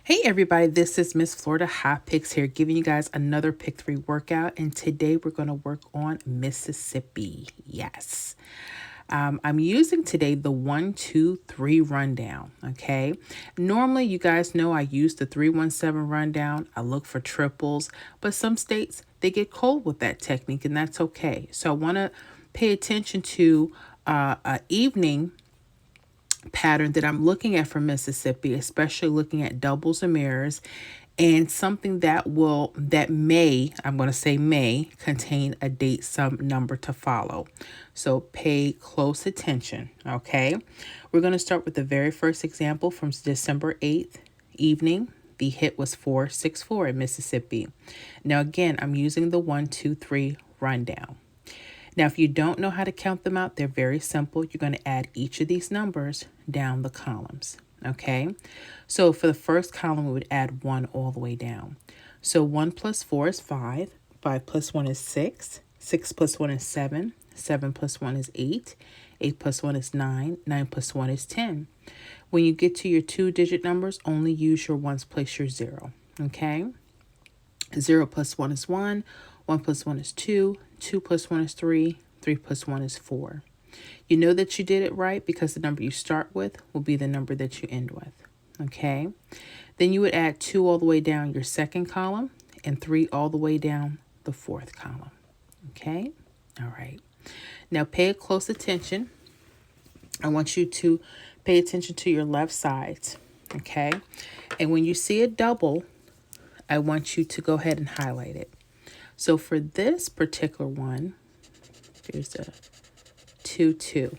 Hey everybody, this is Miss Florida Hot Picks here, giving you guys another Pick 3 workout, and today we're going to work on Mississippi. Yes. I'm using today the 1-2-3 rundown, okay? Normally, you guys know I use the 3-1-7 rundown. I look for triples, but some states, they get cold with that technique, and that's okay. So I want to pay attention to an evening pattern that I'm looking at for Mississippi, especially looking at doubles and mirrors, and something I'm going to say may contain a date sum number to follow. So pay close attention, okay? We're going to start with the very first example from December 8th evening. The hit was 4-6-4 in Mississippi. Now again, I'm using the 1-2-3 rundown. Now, if you don't know how to count them out, they're very simple. You're going to add each of these numbers down the columns, okay? So for the first column, we would add 1 all the way down. So 1 plus 4 is 5. 5 plus 1 is 6. 6 plus 1 is 7. 7 plus 1 is 8. 8 plus 1 is 9. 9 plus 1 is 10. When you get to your 2-digit numbers, only use your ones, place your 0, okay? 0 plus 1 is 1. 1 plus 1 is 2. 2 plus 1 is 3. 3 plus 1 is 4. You know that you did it right because the number you start with will be the number that you end with. Okay? Then you would add 2 all the way down your second column and 3 all the way down the fourth column. Okay? All right. Now pay close attention. I want you to pay attention to your left sides. Okay? And when you see a double, I want you to go ahead and highlight it. So for this particular one, here's a 2-2.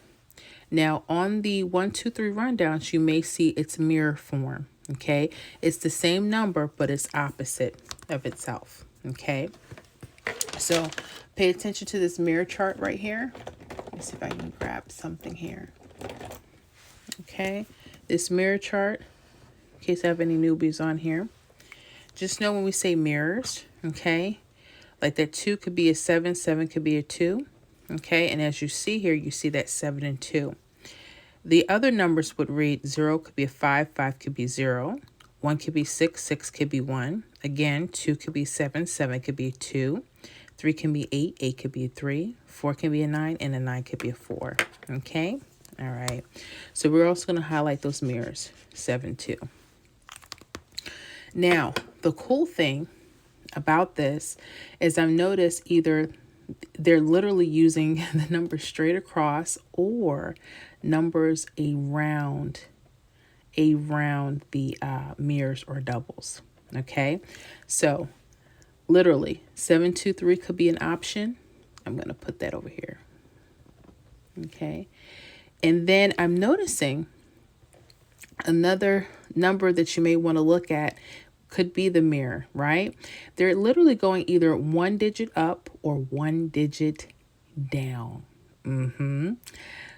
Now on the 1-2-3 rundowns, you may see its mirror form. Okay, it's the same number, but it's opposite of itself. Okay, so pay attention to this mirror chart right here. Let me see if I can grab something here. Okay, this mirror chart, in case I have any newbies on here. Just know when we say mirrors, okay, like that 2 could be a 7, 7 could be a 2, okay? And as you see here, you see that 7 and 2. The other numbers would read 0 could be a 5, 5 could be 0, 1 could be 6, 6 could be 1. Again, 2 could be 7, 7 could be 2. 3 can be 8, 8 could be a 3. 4 can be a 9, and a 9 could be a 4, okay? All right. So we're also going to highlight those mirrors, 7, 2. Now, the cool thing about this is I've noticed either they're literally using the numbers straight across or numbers around the mirrors or doubles. Okay, so literally 7-2-3 could be an option. I'm going to put that over here. Okay, and then I'm noticing another number that you may want to look at could be the mirror, right? They're literally going either 1 digit up or 1 digit down.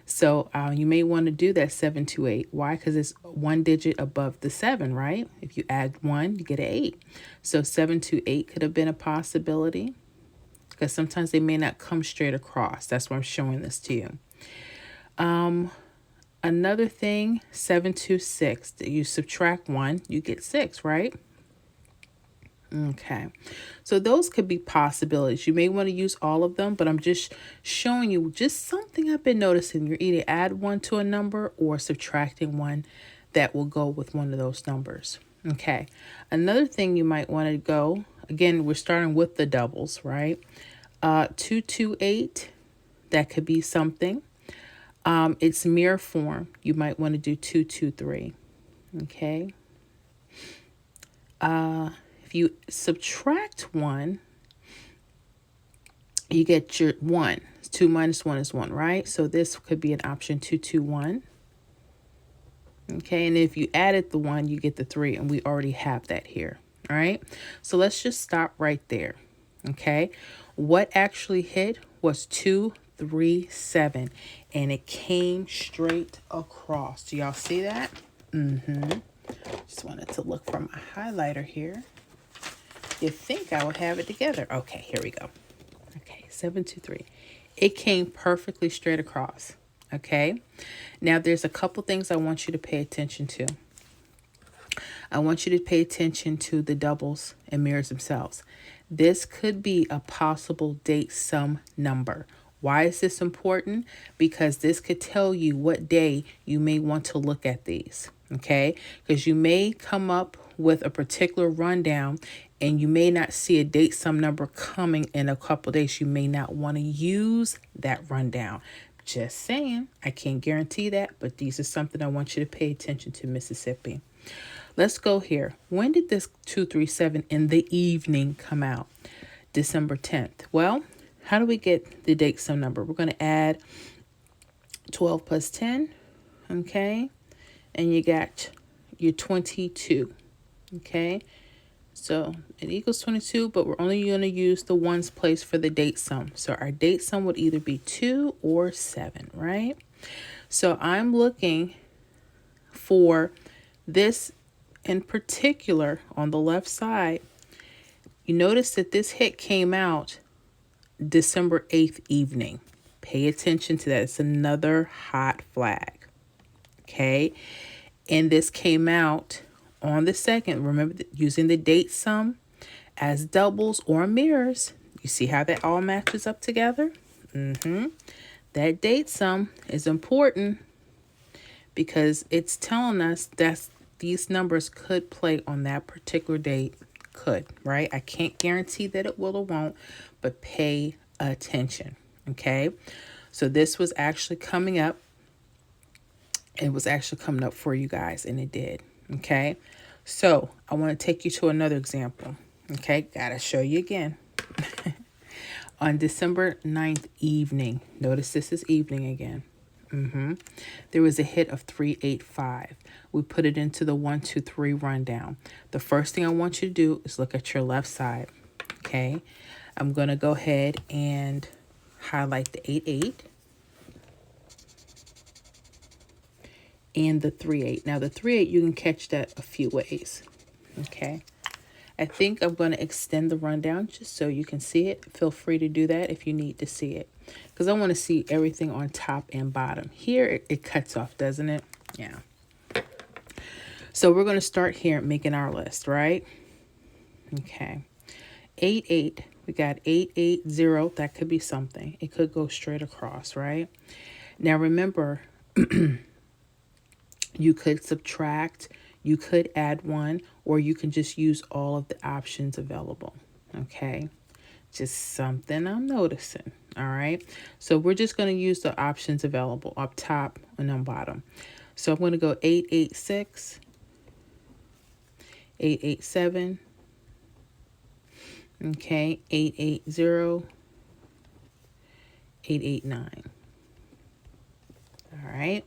So you may want to do that 7-2-8. Why? Because it's 1 digit above the 7, right? If you add 1, you get an 8. So 7-2-8 could have been a possibility because sometimes they may not come straight across. That's why I'm showing this to you. Another thing, 7-2-6. You subtract 1, you get 6, right? Okay, so those could be possibilities. You may want to use all of them, but I'm just showing you just something I've been noticing. You're either add 1 to a number or subtracting 1 that will go with one of those numbers. Okay, another thing you might want to go, again, we're starting with the doubles, right? 2-2-8, that could be something. It's mirror form. You might want to do 2-2-3. Okay. If you subtract 1, you get your 1. 2 minus 1 is 1, right? So this could be an option 2-2-1. Okay, and if you added the 1, you get the 3, and we already have that here. All right, so let's just stop right there. Okay, what actually hit was 2-3-7, and it came straight across. Do y'all see that? Just wanted to look for my highlighter here. You think I would have it together. Okay, here we go. Okay, 7-2-3. It came perfectly straight across. Okay, now there's a couple things I want you to pay attention to. I want you to pay attention to the doubles and mirrors themselves. This could be a possible date sum number. Why is this important? Because this could tell you what day you may want to look at these, okay? Because you may come up with a particular rundown and you may not see a date sum number coming in a couple days. You may not want to use that rundown. Just saying, I can't guarantee that, but these are something I want you to pay attention to, Mississippi. Let's go here. When did this 237 in the evening come out? December 10th. Well, how do we get the date sum number? We're going to add 12 plus 10, okay? And you got your 22, okay? So it equals 22, but we're only going to use the ones place for the date sum. So our date sum would either be 2 or 7, right? So I'm looking for this in particular on the left side. You notice that this hit came out December 8th evening. Pay attention to that. It's another hot flag. Okay. And this came out on the 2nd. Remember, using the date sum as doubles or mirrors. You see how that all matches up together? That date sum is important because it's telling us that these numbers could play on that particular date. Could, right? I can't guarantee that it will or won't, but pay attention, okay? So this was actually coming up. It was actually coming up for you guys, and it did, okay? So I want to take you to another example, okay? Gotta show you again. On December 9th evening, notice this is evening again. There was a hit of 385. We put it into the 1, 2, 3 rundown. The first thing I want you to do is look at your left side. Okay. I'm going to go ahead and highlight the 88 and the 38. Now the 38, you can catch that a few ways. Okay. I think I'm going to extend the rundown just so you can see it. Feel free to do that if you need to see it, because I want to see everything on top and bottom. Here it cuts off, doesn't it? Yeah. So we're going to start here making our list, right? Okay. 88. We got 880. That could be something. It could go straight across, right? Now remember, you could subtract. You could add 1, or you can just use all of the options available, okay? Just something I'm noticing, all right? So we're just going to use the options available up top and on bottom. So I'm going to go 886, 887, okay, 880, 889, all right?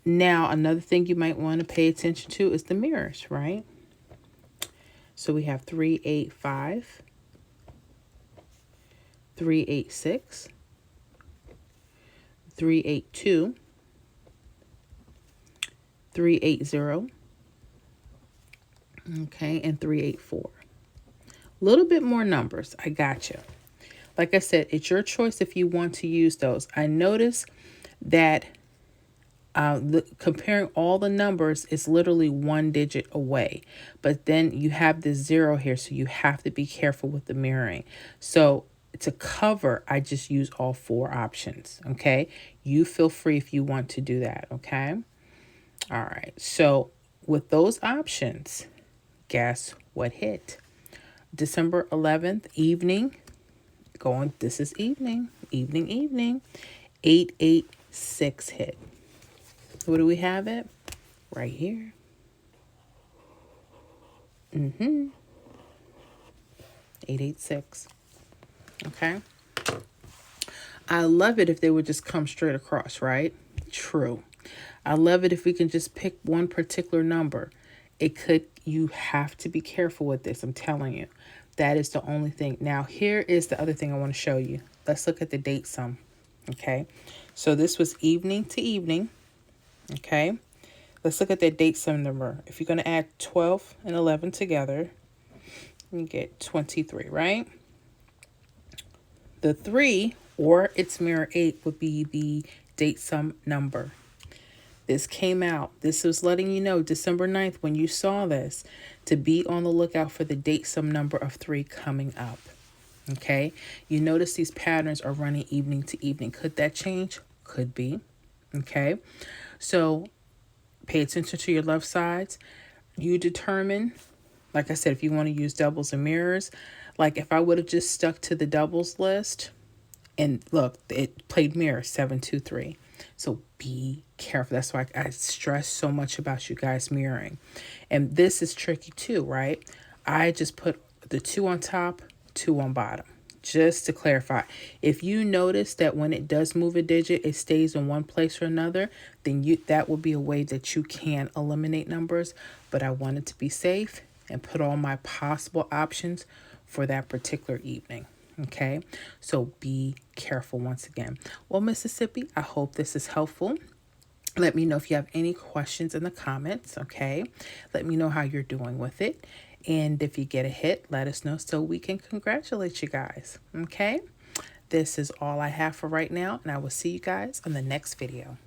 Now, another thing you might want to pay attention to is the mirrors, right? So we have 385, 386, 382, 380, okay, and 384. A little bit more numbers. I got you. Like I said, it's your choice if you want to use those. I notice that comparing all the numbers is literally 1 digit away, but then you have this 0 here, so you have to be careful with the mirroring. So to cover, I just use all 4 options, okay? You feel free if you want to do that, okay? All right, so with those options, guess what hit? December 11th evening, this is evening, 886 hit. Where do we have it? Right here. 886. Okay. I love it if they would just come straight across, right? True. I love it if we can just pick one particular number. You have to be careful with this. I'm telling you. That is the only thing. Now, here is the other thing I want to show you. Let's look at the date sum. Okay. So this was evening to evening. Okay, let's look at that date sum number. If you're going to add 12 and 11 together, you get 23, right? The 3 or its mirror 8 would be the date sum number. This came out. This was letting you know December 9th when you saw this to be on the lookout for the date some number of 3 coming up. Okay, you notice these patterns are running evening to evening. Could that change? Could be. Okay, so pay attention to your left sides. You determine, like I said, if you want to use doubles and mirrors. Like if I would have just stuck to the doubles list, and look, it played mirror 723. So be careful. That's why I stress so much about you guys mirroring. And this is tricky too, right? I just put the 2 on top, 2 on bottom. Just to clarify, if you notice that when it does move a digit, it stays in one place or another, then that will be a way that you can eliminate numbers. But I wanted to be safe and put all my possible options for that particular evening. Okay, so be careful once again. Well, Mississippi, I hope this is helpful. Let me know if you have any questions in the comments, okay? Let me know how you're doing with it. And if you get a hit, let us know so we can congratulate you guys, okay? This is all I have for right now, and I will see you guys on the next video.